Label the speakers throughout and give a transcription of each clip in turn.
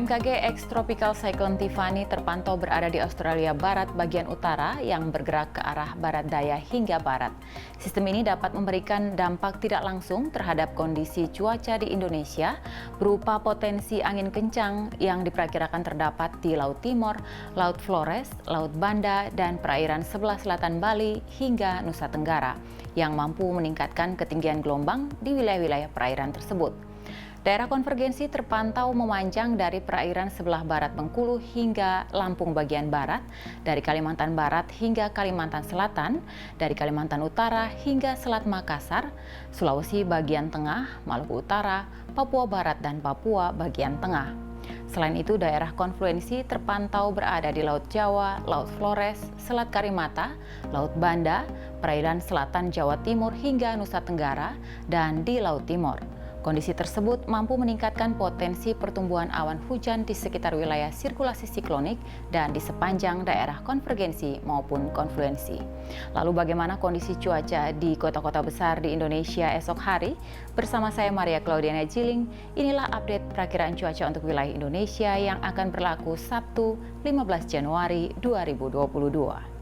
Speaker 1: BMKG, ex-tropical cyclone Tiffany terpantau berada di Australia Barat bagian utara yang bergerak ke arah barat daya hingga barat. Sistem ini dapat memberikan dampak tidak langsung terhadap kondisi cuaca di Indonesia berupa potensi angin kencang yang diperkirakan terdapat di Laut Timor, Laut Flores, Laut Banda, dan perairan sebelah selatan Bali hingga Nusa Tenggara yang mampu meningkatkan ketinggian gelombang di wilayah-wilayah perairan tersebut. Daerah konvergensi terpantau memanjang dari perairan sebelah barat Bengkulu hingga Lampung bagian barat, dari Kalimantan Barat hingga Kalimantan Selatan, dari Kalimantan Utara hingga Selat Makassar, Sulawesi bagian tengah, Maluku Utara, Papua Barat, dan Papua bagian tengah. Selain itu, daerah konfluensi terpantau berada di Laut Jawa, Laut Flores, Selat Karimata, Laut Banda, perairan selatan Jawa Timur hingga Nusa Tenggara, dan di Laut Timor. Kondisi tersebut mampu meningkatkan potensi pertumbuhan awan hujan di sekitar wilayah sirkulasi siklonik dan di sepanjang daerah konvergensi maupun konfluensi. Lalu bagaimana kondisi cuaca di kota-kota besar di Indonesia esok hari? Bersama saya Maria Claudiana Jiling, inilah update perakiraan cuaca untuk wilayah Indonesia yang akan berlaku Sabtu 15 Januari 2022.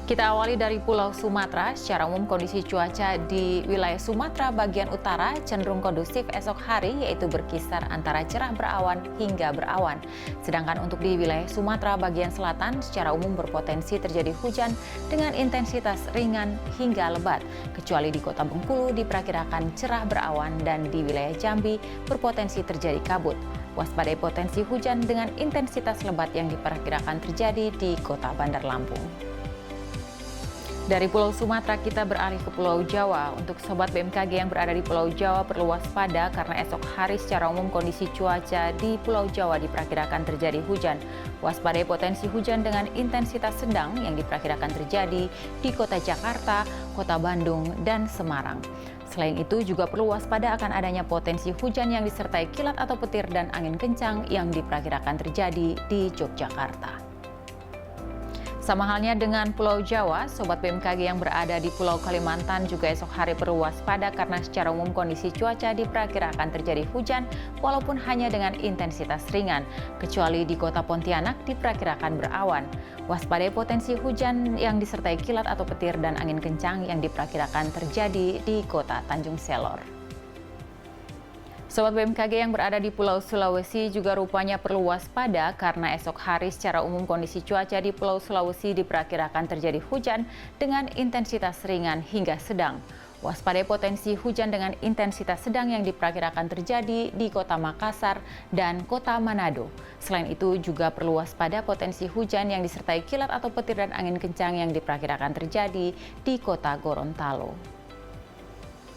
Speaker 1: Kita awali dari Pulau Sumatera. Secara umum kondisi cuaca di wilayah Sumatera bagian utara cenderung kondusif esok hari, yaitu berkisar antara cerah berawan hingga berawan. Sedangkan untuk di wilayah Sumatera bagian selatan secara umum berpotensi terjadi hujan dengan intensitas ringan hingga lebat. Kecuali di kota Bengkulu diperkirakan cerah berawan dan di wilayah Jambi berpotensi terjadi kabut. Waspadai potensi hujan dengan intensitas lebat yang diperkirakan terjadi di kota Bandar Lampung. Dari Pulau Sumatera kita beralih ke Pulau Jawa. Untuk sobat BMKG yang berada di Pulau Jawa perlu waspada karena esok hari secara umum kondisi cuaca di Pulau Jawa diperkirakan terjadi hujan. Waspadai potensi hujan dengan intensitas sedang yang diperkirakan terjadi di kota Jakarta, kota Bandung, dan Semarang. Selain itu juga perlu waspada akan adanya potensi hujan yang disertai kilat atau petir dan angin kencang yang diperkirakan terjadi di Yogyakarta. Sama halnya dengan Pulau Jawa, sobat BMKG yang berada di Pulau Kalimantan juga esok hari perlu waspada karena secara umum kondisi cuaca diperkirakan terjadi hujan walaupun hanya dengan intensitas ringan, kecuali di kota Pontianak diperkirakan berawan. Waspadai potensi hujan yang disertai kilat atau petir dan angin kencang yang diperkirakan terjadi di kota Tanjung Selor. Sobat BMKG yang berada di Pulau Sulawesi juga rupanya perlu waspada karena esok hari secara umum kondisi cuaca di Pulau Sulawesi diperkirakan terjadi hujan dengan intensitas ringan hingga sedang. Waspadai potensi hujan dengan intensitas sedang yang diperkirakan terjadi di kota Makassar dan kota Manado. Selain itu juga perlu waspada potensi hujan yang disertai kilat atau petir dan angin kencang yang diperkirakan terjadi di kota Gorontalo.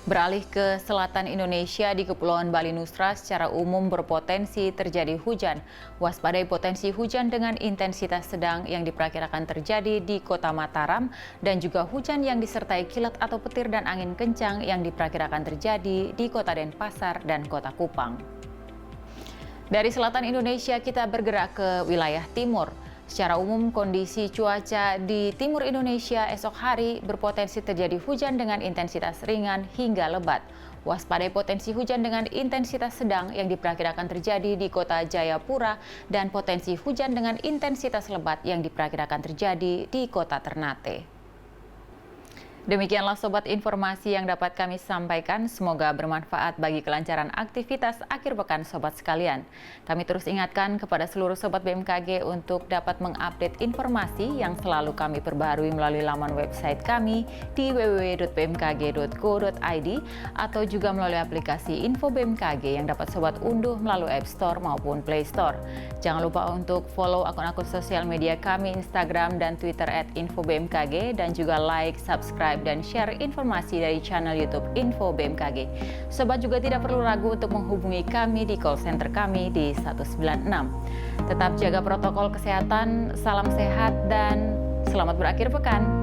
Speaker 1: Beralih ke selatan Indonesia, di Kepulauan Bali Nusra secara umum berpotensi terjadi hujan. Waspadai potensi hujan dengan intensitas sedang yang diperkirakan terjadi di kota Mataram dan juga hujan yang disertai kilat atau petir dan angin kencang yang diperkirakan terjadi di kota Denpasar dan kota Kupang. Dari selatan Indonesia kita bergerak ke wilayah timur. Secara umum, kondisi cuaca di timur Indonesia esok hari berpotensi terjadi hujan dengan intensitas ringan hingga lebat. Waspadai potensi hujan dengan intensitas sedang yang diperkirakan terjadi di kota Jayapura dan potensi hujan dengan intensitas lebat yang diperkirakan terjadi di kota Ternate. Demikianlah sobat informasi yang dapat kami sampaikan. Semoga bermanfaat bagi kelancaran aktivitas akhir pekan sobat sekalian. Kami terus ingatkan kepada seluruh sobat BMKG untuk dapat mengupdate informasi yang selalu kami perbaharui melalui laman website kami di www.bmkg.go.id atau juga melalui aplikasi Info BMKG yang dapat sobat unduh melalui App Store maupun Play Store. Jangan lupa untuk follow akun-akun sosial media kami Instagram dan Twitter @infobmkg dan juga like, subscribe dan share informasi dari channel YouTube Info BMKG. Sobat juga tidak perlu ragu untuk menghubungi kami di call center kami di 196. Tetap jaga protokol kesehatan, salam sehat dan selamat berakhir pekan.